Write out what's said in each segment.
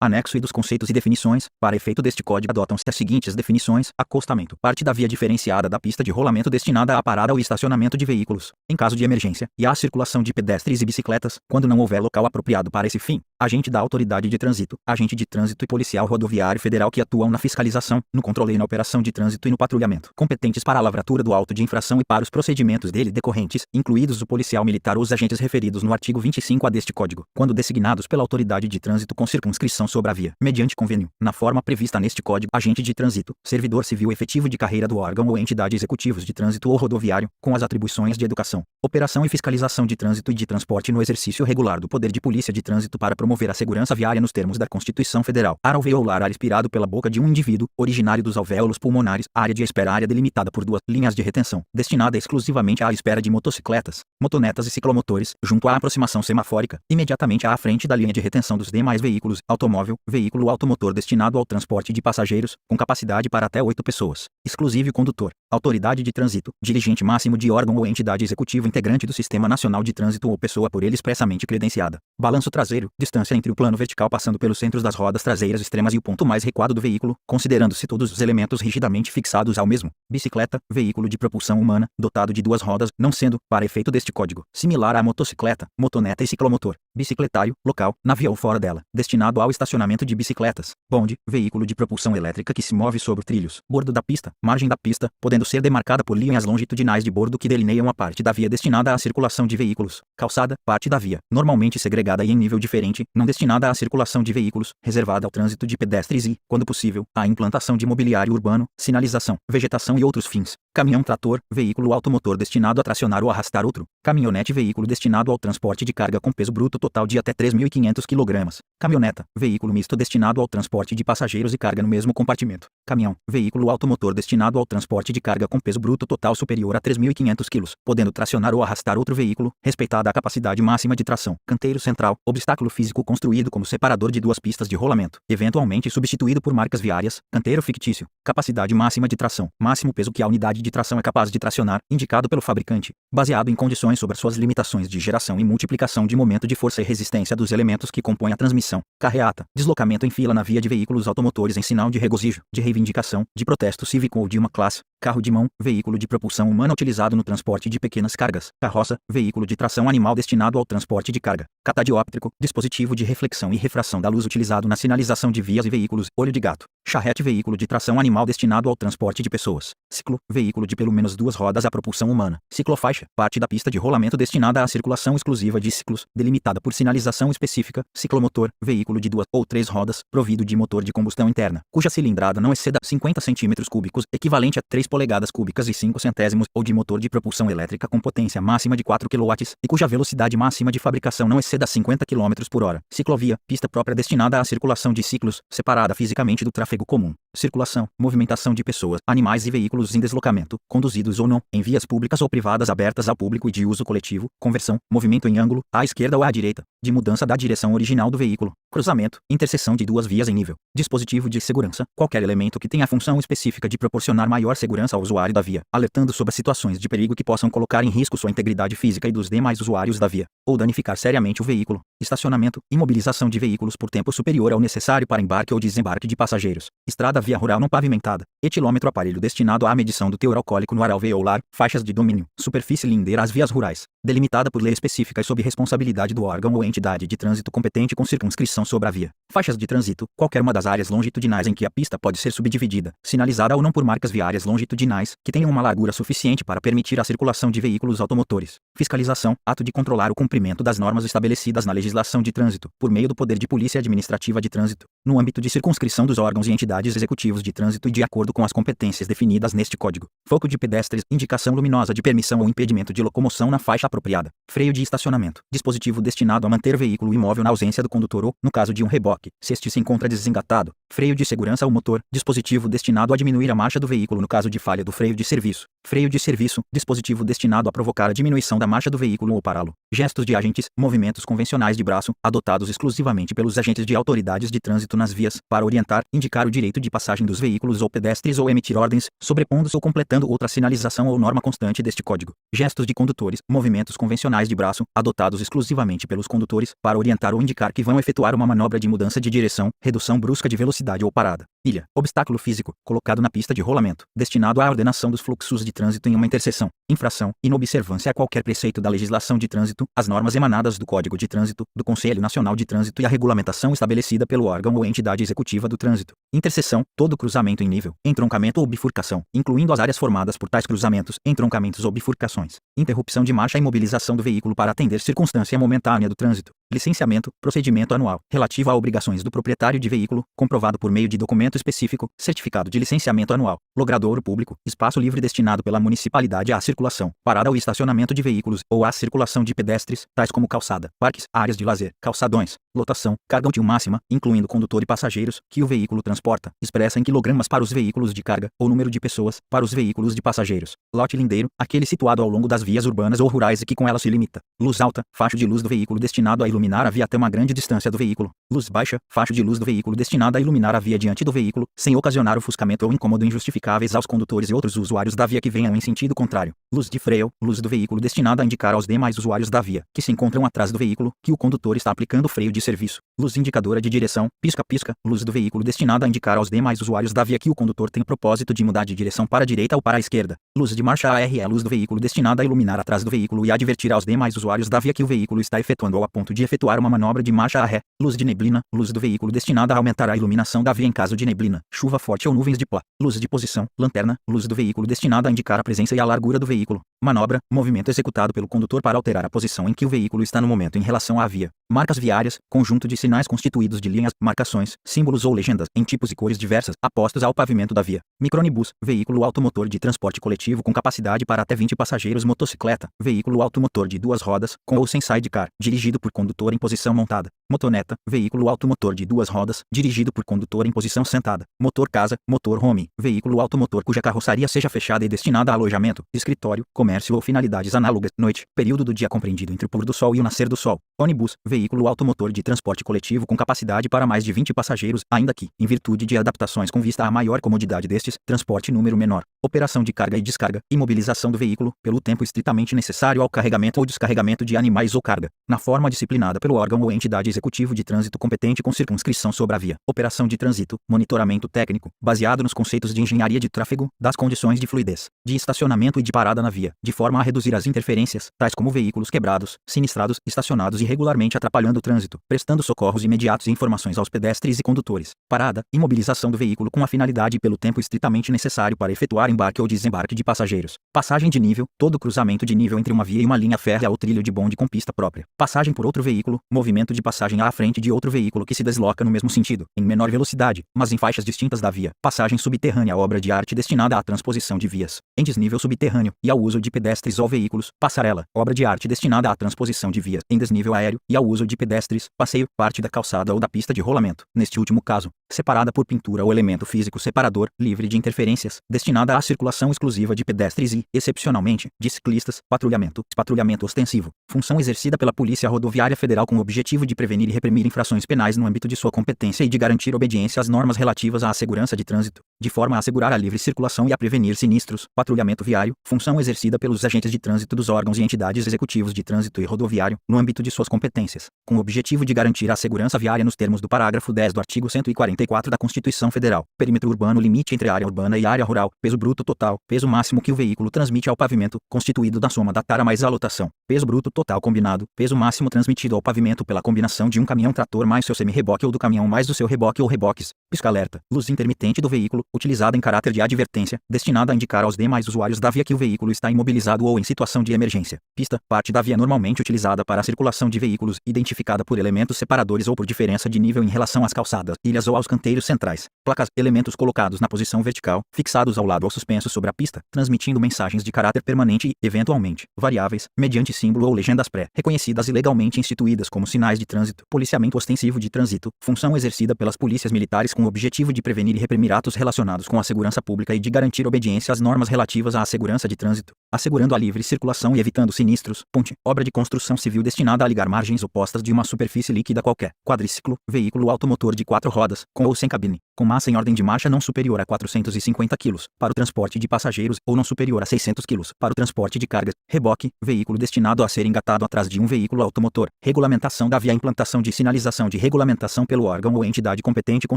Anexo e dos conceitos e definições. Para efeito deste código adotam-se as seguintes definições: acostamento, parte da via diferenciada da pista de rolamento destinada à parada ou estacionamento de veículos, em caso de emergência, e à circulação de pedestres e bicicletas, quando não houver local apropriado para esse fim. Agente da autoridade de trânsito, agente de trânsito e policial rodoviário federal que atuam na fiscalização, no controle e na operação de trânsito e no patrulhamento, competentes para a lavratura do auto de infração e para os procedimentos dele decorrentes, incluídos o policial militar ou os agentes referidos no artigo 25A deste Código, quando designados pela autoridade de trânsito com circunscrição sobre a via, mediante convênio, na forma prevista neste Código. Agente de trânsito, servidor civil efetivo de carreira do órgão ou entidade executivos de trânsito ou rodoviário, com as atribuições de educação, operação e fiscalização de trânsito e de transporte no exercício regular do poder de polícia de trânsito para promover a segurança viária nos termos da Constituição Federal. Ar alveolar, ar expirado pela boca de um indivíduo, originário dos alvéolos pulmonares. Área de espera, área delimitada por duas linhas de retenção, destinada exclusivamente à espera de motocicletas, motonetas e ciclomotores, junto à aproximação semafórica, imediatamente à frente da linha de retenção dos demais veículos. Automóvel, veículo automotor destinado ao transporte de passageiros, com capacidade para até 8 pessoas, exclusive condutor. Autoridade de trânsito, dirigente máximo de órgão ou entidade executiva integrante do Sistema Nacional de Trânsito ou pessoa por ele expressamente credenciada. Balanço traseiro, distância entre o plano vertical passando pelos centros das rodas traseiras extremas e o ponto mais recuado do veículo, considerando-se todos os elementos rigidamente fixados ao mesmo. Bicicleta, veículo de propulsão humana, dotado de duas rodas, não sendo, para efeito deste código, similar à motocicleta, motoneta e ciclomotor. Bicicletário, local, na via ou fora dela, destinado ao estacionamento de bicicletas. Bonde, veículo de propulsão elétrica que se move sobre trilhos. Bordo da pista, margem da pista, podendo ser demarcada por linhas longitudinais de bordo que delineiam a parte da via destinada à circulação de veículos. Calçada, parte da via, normalmente segregada e em nível diferente, não destinada à circulação de veículos, reservada ao trânsito de pedestres e, quando possível, à implantação de mobiliário urbano, sinalização, vegetação e outros fins. Caminhão-trator, veículo automotor destinado a tracionar ou arrastar outro. Caminhonete, veículo destinado ao transporte de carga com peso bruto total de até 3.500 kg. Caminhoneta, veículo misto destinado ao transporte de passageiros e carga no mesmo compartimento. Caminhão, veículo automotor destinado ao transporte de carga com peso bruto total superior a 3.500 kg, podendo tracionar ou arrastar outro veículo, respeitada a capacidade máxima de tração. Canteiro central, obstáculo físico construído como separador de duas pistas de rolamento, eventualmente substituído por marcas viárias. Canteiro fictício, capacidade máxima de tração, máximo peso que a unidade de tração é capaz de tracionar, indicado pelo fabricante, baseado em condições sobre suas limitações de geração e multiplicação de momento de força e resistência dos elementos que compõem a transmissão. Carreata, deslocamento em fila na via de veículos automotores em sinal de regozijo, de reivindicação, de protesto cívico ou de uma classe. Carro de mão, veículo de propulsão humana utilizado no transporte de pequenas cargas. Carroça, veículo de tração animal destinado ao transporte de carga. Catadióptrico, dispositivo de reflexão e refração da luz utilizado na sinalização de vias e veículos. Olho de gato. Charrete, veículo de tração animal destinado ao transporte de pessoas. Ciclo, veículo de pelo menos duas rodas a propulsão humana. Ciclofaixa, parte da pista de rolamento destinada à circulação exclusiva de ciclos, delimitada por sinalização específica. Ciclomotor, veículo de duas ou três rodas, provido de motor de combustão interna, cuja cilindrada não exceda 50 cm3, equivalente a 3 polegadas cúbicas e 5 centésimos, ou de motor de propulsão elétrica com potência máxima de 4 kW, e cuja velocidade máxima de fabricação não exceda 50 km por hora. Ciclovia, pista própria destinada à circulação de ciclos, separada fisicamente do tráfego comum. Circulação, movimentação de pessoas, animais e veículos em deslocamento, conduzidos ou não, em vias públicas ou privadas abertas ao público e de uso coletivo. Conversão, movimento em ângulo, à esquerda ou à direita, de mudança da direção original do veículo. Cruzamento, interseção de duas vias em nível. Dispositivo de segurança, qualquer elemento que tenha a função específica de proporcionar maior segurança ao usuário da via, alertando sobre situações de perigo que possam colocar em risco sua integridade física e dos demais usuários da via, ou danificar seriamente o veículo. Estacionamento, imobilização de veículos por tempo superior ao necessário para embarque ou desembarque de passageiros. Estrada via rural não pavimentada. Etilômetro, aparelho destinado à medição do teor alcoólico no ar alveolar. Faixas de domínio. Superfície lindeira às vias rurais, delimitada por lei específica e sob responsabilidade do órgão ou entidade de trânsito competente com circunscrição sobre a via. Faixas de trânsito, qualquer uma das áreas longitudinais em que a pista pode ser subdividida, sinalizada ou não por marcas viárias longitudinais, que tenham uma largura suficiente para permitir a circulação de veículos automotores. Fiscalização, ato de controlar o cumprimento das normas estabelecidas na legislação de trânsito, por meio do poder de polícia administrativa de trânsito, no âmbito de circunscrição dos órgãos e entidades executivos de trânsito e de acordo com as competências definidas neste Código. Foco de pedestres, indicação luminosa de permissão ou impedimento de locomoção na faixa apropriada. Freio de estacionamento, dispositivo destinado a manter veículo imóvel na ausência do condutor ou, no caso de um reboque, se este se encontra desengatado. Freio de segurança ao motor, dispositivo destinado a diminuir a marcha do veículo no caso de falha do freio de serviço. Freio de serviço, dispositivo destinado a provocar a diminuição da marcha do veículo ou pará-lo. Gestos de agentes, movimentos convencionais de braço, adotados exclusivamente pelos agentes de autoridades de trânsito trânsito nas vias, para orientar, indicar o direito de passagem dos veículos ou pedestres ou emitir ordens, sobrepondo-se ou completando outra sinalização ou norma constante deste código. Gestos de condutores, movimentos convencionais de braço, adotados exclusivamente pelos condutores, para orientar ou indicar que vão efetuar uma manobra de mudança de direção, redução brusca de velocidade ou parada. Ilha, obstáculo físico, colocado na pista de rolamento, destinado à ordenação dos fluxos de trânsito em uma interseção. Infração, inobservância a qualquer preceito da legislação de trânsito, as normas emanadas do Código de Trânsito, do Conselho Nacional de Trânsito e a regulamentação estabelecida pelo órgão ou entidade executiva do trânsito. Interseção, todo cruzamento em nível, entroncamento ou bifurcação, incluindo as áreas formadas por tais cruzamentos, entroncamentos ou bifurcações. Interrupção de marcha e imobilização do veículo para atender circunstância momentânea do trânsito. Licenciamento, procedimento anual, relativo a obrigações do proprietário de veículo, comprovado por meio de documento específico, certificado de licenciamento anual, logradouro público, espaço livre destinado pela municipalidade à circulação, parada ou estacionamento de veículos, ou à circulação de pedestres, tais como calçada, parques, áreas de lazer, calçadões, lotação, carga útil máxima, incluindo condutor e passageiros, que o veículo transporta, expressa em quilogramas para os veículos de carga, ou número de pessoas, para os veículos de passageiros. Lote lindeiro, aquele situado ao longo das vias urbanas ou rurais e que com ela se limita. Luz alta, facho de luz do veículo destinado a iluminar a via até uma grande distância do veículo. Luz baixa, facho de luz do veículo destinada a iluminar a via diante do veículo, sem ocasionar ofuscamento ou incômodo injustificáveis aos condutores e outros usuários da via que venham em sentido contrário. Luz de freio, luz do veículo destinada a indicar aos demais usuários da via, que se encontram atrás do veículo, que o condutor está aplicando freio de serviço. Luz indicadora de direção, pisca-pisca, luz do veículo destinada a indicar aos demais usuários da via que o condutor tem o propósito de mudar de direção para a direita ou para a esquerda. Luz de marcha AR é a luz do veículo destinada a iluminar atrás do veículo e advertir aos demais usuários da via que o veículo está efetuando ou a ponto de efetuar uma manobra de marcha a ré. Luz de neblina, luz do veículo destinada a aumentar a iluminação da via em caso de neblina, chuva forte ou nuvens de pó. Luz de posição, lanterna, luz do veículo destinada a indicar a presença e a largura do veículo. Manobra, movimento executado pelo condutor para alterar a posição em que o veículo está no momento em relação à via. Marcas viárias, conjunto de sinais constituídos de linhas, marcações, símbolos ou legendas, em tipos e cores diversas, apostos ao pavimento da via. Micronibus, veículo automotor de transporte coletivo com capacidade para até 20 passageiros. Motocicleta, veículo automotor de duas rodas, com ou sem sidecar, dirigido por condutor em posição montada. Motoneta, veículo automotor de duas rodas, dirigido por condutor em posição sentada. Motor casa, motor home, veículo automotor cuja carroçaria seja fechada e destinada a alojamento, escritório, comércio ou finalidades análogas. Noite, período do dia compreendido entre o pôr do sol e o nascer do sol. Ônibus, veículo automotor de transporte coletivo com capacidade para mais de 20 passageiros, ainda que, em virtude de adaptações com vista à maior comodidade destes, transporte número menor. Operação de carga e descarga, imobilização do veículo, pelo tempo estritamente necessário ao carregamento ou descarregamento de animais ou carga, na forma disciplinada pelo órgão ou entidade executivo de trânsito competente com circunscrição sobre a via. Operação de trânsito, monitoramento técnico, baseado nos conceitos de engenharia de tráfego, das condições de fluidez, de estacionamento e de parada na via, de forma a reduzir as interferências, tais como veículos quebrados, sinistrados, estacionados irregularmente atrapalhando o trânsito, prestando socorros imediatos e informações aos pedestres e condutores. Parada, imobilização do veículo com a finalidade pelo tempo estritamente necessário para efetuar embarque ou desembarque de passageiros. Passagem de nível, todo cruzamento de nível entre uma via e uma linha férrea ou trilho de bonde com pista própria. Passagem por outro veículo, movimento de passagem à frente de outro veículo que se desloca no mesmo sentido, em menor velocidade, mas em faixas distintas da via. Passagem subterrânea, obra de arte destinada à transposição de vias, em desnível subterrâneo, e ao uso de pedestres ou veículos. Passarela, obra de arte destinada à transposição de vias, em desnível aéreo, e ao uso de pedestres. Passeio, parte da calçada ou da pista de rolamento, neste último caso, separada por pintura ou elemento físico separador, livre de interferências, destinada à circulação exclusiva de pedestres e, excepcionalmente, de ciclistas. Patrulhamento, patrulhamento ostensivo, função exercida pela Polícia Rodoviária Federal com o objetivo de prevenir e reprimir infrações penais no âmbito de sua competência e de garantir obediência às normas relativas à segurança de trânsito, de forma a assegurar a livre circulação e a prevenir sinistros. Patrulhamento viário, função exercida pelos agentes de trânsito dos órgãos e entidades executivos de trânsito e rodoviário, no âmbito de suas competências, com o objetivo de garantir a segurança viária nos termos do parágrafo 10 do artigo 144 da Constituição Federal. Perímetro urbano, limite entre área urbana e área rural. Peso bruto total, peso máximo que o veículo transmite ao pavimento, constituído da soma da tara mais a lotação. Peso bruto total combinado, peso máximo transmitido ao pavimento pela combinação de um caminhão-trator mais seu semi-reboque ou do caminhão mais do seu reboque ou reboques. Pisca-alerta, luz intermitente do veículo, utilizada em caráter de advertência, destinada a indicar aos demais usuários da via que o veículo está imobilizado ou em situação de emergência. Pista, parte da via normalmente utilizada para a circulação de veículos, identificada por elementos separadores ou por diferença de nível em relação às calçadas, ilhas ou aos canteiros centrais. Placas, elementos colocados na posição vertical, fixados ao lado ou suspensos sobre a pista, transmitindo mensagens de caráter permanente e, eventualmente, variáveis, mediante símbolo ou legendas pré-reconhecidas e legalmente instituídas como sinais de trânsito. Policiamento ostensivo de trânsito, função exercida pelas polícias militares com o objetivo de prevenir e reprimir atos relacionados relacionados com a segurança pública e de garantir obediência às normas relativas à segurança de trânsito, assegurando a livre circulação e evitando sinistros. Ponte, obra de construção civil destinada a ligar margens opostas de uma superfície líquida qualquer. Quadriciclo, veículo automotor de 4 rodas, com ou sem cabine, com massa em ordem de marcha não superior a 450 kg, para o transporte de passageiros, ou não superior a 600 kg, para o transporte de cargas. Reboque, veículo destinado a ser engatado atrás de um veículo automotor. Regulamentação da via, implantação de sinalização de regulamentação pelo órgão ou entidade competente com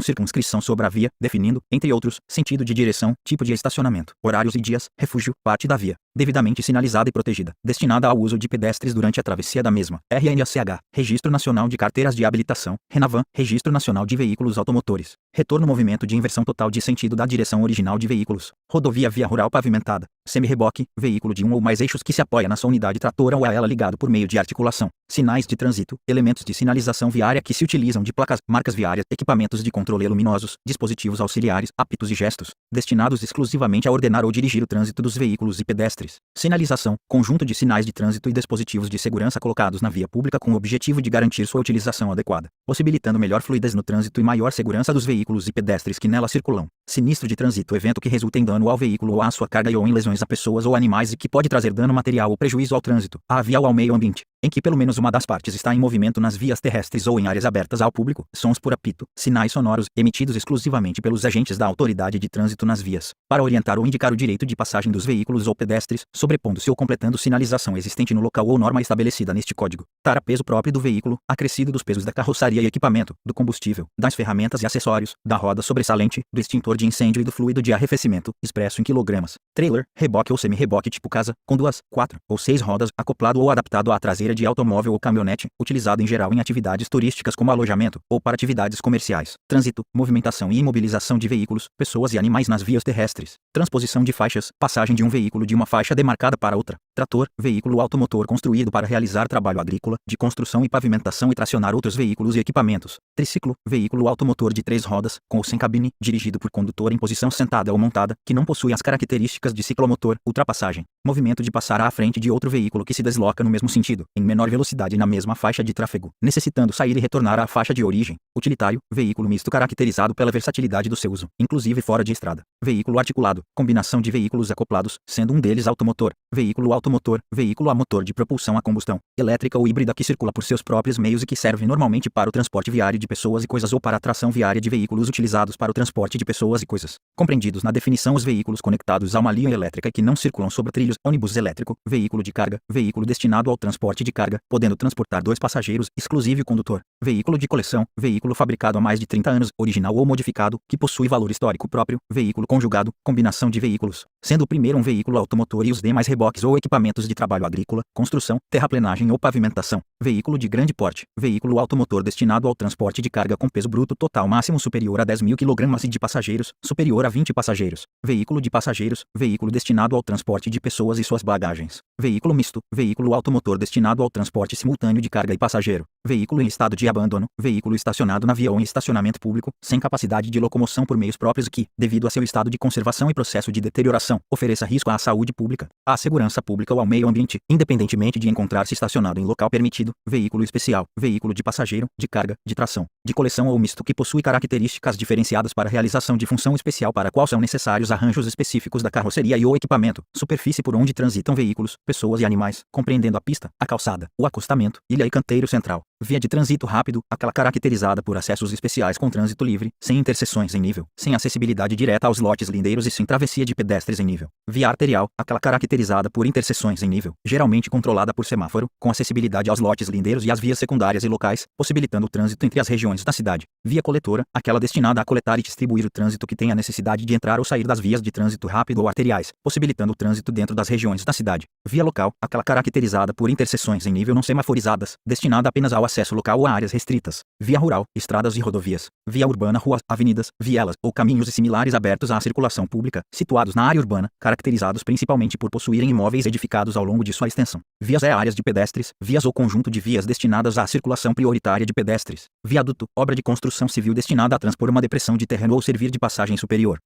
circunscrição sobre a via, definindo, entre outros, sentido de direção, tipo de estacionamento, horários e dias, refúgio, parte da via, devidamente sinalizada e protegida, destinada ao uso de pedestres durante a travessia da mesma. RNACH, Registro Nacional de Carteiras de Habilitação, RENAVAN, Registro Nacional de Veículos Automotores. Retorno movimento de inversão total de sentido da direção original de veículos. Rodovia via rural pavimentada. Semi-reboque, veículo de um ou mais eixos que se apoia na sua unidade tratora ou a ela ligado por meio de articulação. Sinais de trânsito, elementos de sinalização viária que se utilizam de placas, marcas viárias, equipamentos de controle luminosos, dispositivos auxiliares, apitos e gestos, destinados exclusivamente a ordenar ou dirigir o trânsito dos veículos e pedestres. Sinalização, conjunto de sinais de trânsito e dispositivos de segurança colocados na via pública com o objetivo de garantir sua utilização adequada, possibilitando melhor fluidez no trânsito e maior segurança dos veículos e pedestres que nela circulam. Sinistro de trânsito, evento que resulta em dano ao veículo ou à sua carga ou em lesões a pessoas ou animais e que pode trazer dano material ou prejuízo ao trânsito, à via ou ao meio ambiente, em que pelo menos uma das partes está em movimento nas vias terrestres ou em áreas abertas ao público. Sons por apito, sinais sonoros, emitidos exclusivamente pelos agentes da autoridade de trânsito nas vias, para orientar ou indicar o direito de passagem dos veículos ou pedestres, sobrepondo-se ou completando sinalização existente no local ou norma estabelecida neste código. Tara peso próprio do veículo, acrescido dos pesos da carroçaria e equipamento, do combustível, das ferramentas e acessórios, da roda sobressalente, do extintor de incêndio e do fluido de arrefecimento, expresso em quilogramas. Trailer, reboque ou semi-reboque tipo casa, com 2, 4 ou 6 rodas, acoplado ou adaptado à traseira de automóvel ou caminhonete, utilizado em geral em atividades turísticas como alojamento, ou para atividades comerciais. Trânsito, movimentação e imobilização de veículos, pessoas e animais nas vias terrestres. Transposição de faixas, passagem de um veículo de uma faixa demarcada para outra. Trator, veículo automotor construído para realizar trabalho agrícola, de construção e pavimentação e tracionar outros veículos e equipamentos. Triciclo, veículo automotor de 3 rodas, com ou sem cabine, dirigido por condutor em posição sentada ou montada, que não possui as características de ciclomotor. Ultrapassagem, movimento de passar à frente de outro veículo que se desloca no mesmo sentido, em menor velocidade na mesma faixa de tráfego, necessitando sair e retornar à faixa de origem. Utilitário, veículo misto caracterizado pela versatilidade do seu uso, inclusive fora de estrada. Veículo articulado, combinação de veículos acoplados, sendo um deles automotor. Veículo automotor, veículo a motor de propulsão a combustão, elétrica ou híbrida que circula por seus próprios meios e que serve normalmente para o transporte viário de pessoas e coisas ou para a tração viária de veículos utilizados para o transporte de pessoas e coisas. Compreendidos na definição os veículos conectados a uma linha elétrica e que não circulam sobre trilhos, ônibus elétrico, veículo de carga, veículo destinado ao transporte de carga, podendo transportar 2 passageiros, exclusive condutor. Veículo de coleção, veículo fabricado há mais de 30 anos, original ou modificado, que possui valor histórico próprio. Veículo conjugado, combinação de veículos, sendo o primeiro um veículo automotor e os demais reboques ou equipamentos de trabalho agrícola, construção, terraplenagem ou pavimentação. Veículo de grande porte, veículo automotor destinado ao transporte de carga com peso bruto total máximo superior a 10.000 kg e de passageiros, superior a 20 passageiros. Veículo de passageiros, veículo destinado ao transporte de pessoas e suas bagagens. Veículo misto, veículo automotor destinado ao transporte simultâneo de carga e passageiro. Veículo em estado de abandono, veículo estacionado na via ou em estacionamento público, sem capacidade de locomoção por meios próprios e que, devido a seu estado de conservação e processo de deterioração, ofereça risco à saúde pública, à segurança pública ou ao meio ambiente, independentemente de encontrar-se estacionado em local permitido. Veículo especial, veículo de passageiro, de carga, de tração, de coleção ou misto que possui características diferenciadas para a realização de função especial para a qual são necessários arranjos específicos da carroceria e ou equipamento, superfície por onde transitam veículos, pessoas e animais, compreendendo a pista, a calçada, o acostamento, ilha e canteiro central. Via de trânsito rápido, aquela caracterizada por acessos especiais com trânsito livre, sem interseções em nível, sem acessibilidade direta aos lotes lindeiros e sem travessia de pedestres em nível. Via arterial, aquela caracterizada por interseções em nível, geralmente controlada por semáforo, com acessibilidade aos lotes lindeiros e às vias secundárias e locais, possibilitando o trânsito entre as regiões da cidade. Via coletora, aquela destinada a coletar e distribuir o trânsito que tem a necessidade de entrar ou sair das vias de trânsito rápido ou arteriais, possibilitando o trânsito dentro das regiões da cidade. Via local, aquela caracterizada por interseções em nível não semaforizadas, destinada apenas ao acesso local ou a áreas restritas. Via rural, estradas e rodovias. Via urbana, ruas, avenidas, vielas ou caminhos e similares abertos à circulação pública, situados na área urbana, caracterizados principalmente por possuírem imóveis edificados ao longo de sua extensão. Vias é áreas de pedestres, vias ou conjunto de vias destinadas à circulação prioritária de pedestres. Viaduto, obra de construção civil destinada a transpor uma depressão de terreno ou servir de passagem superior.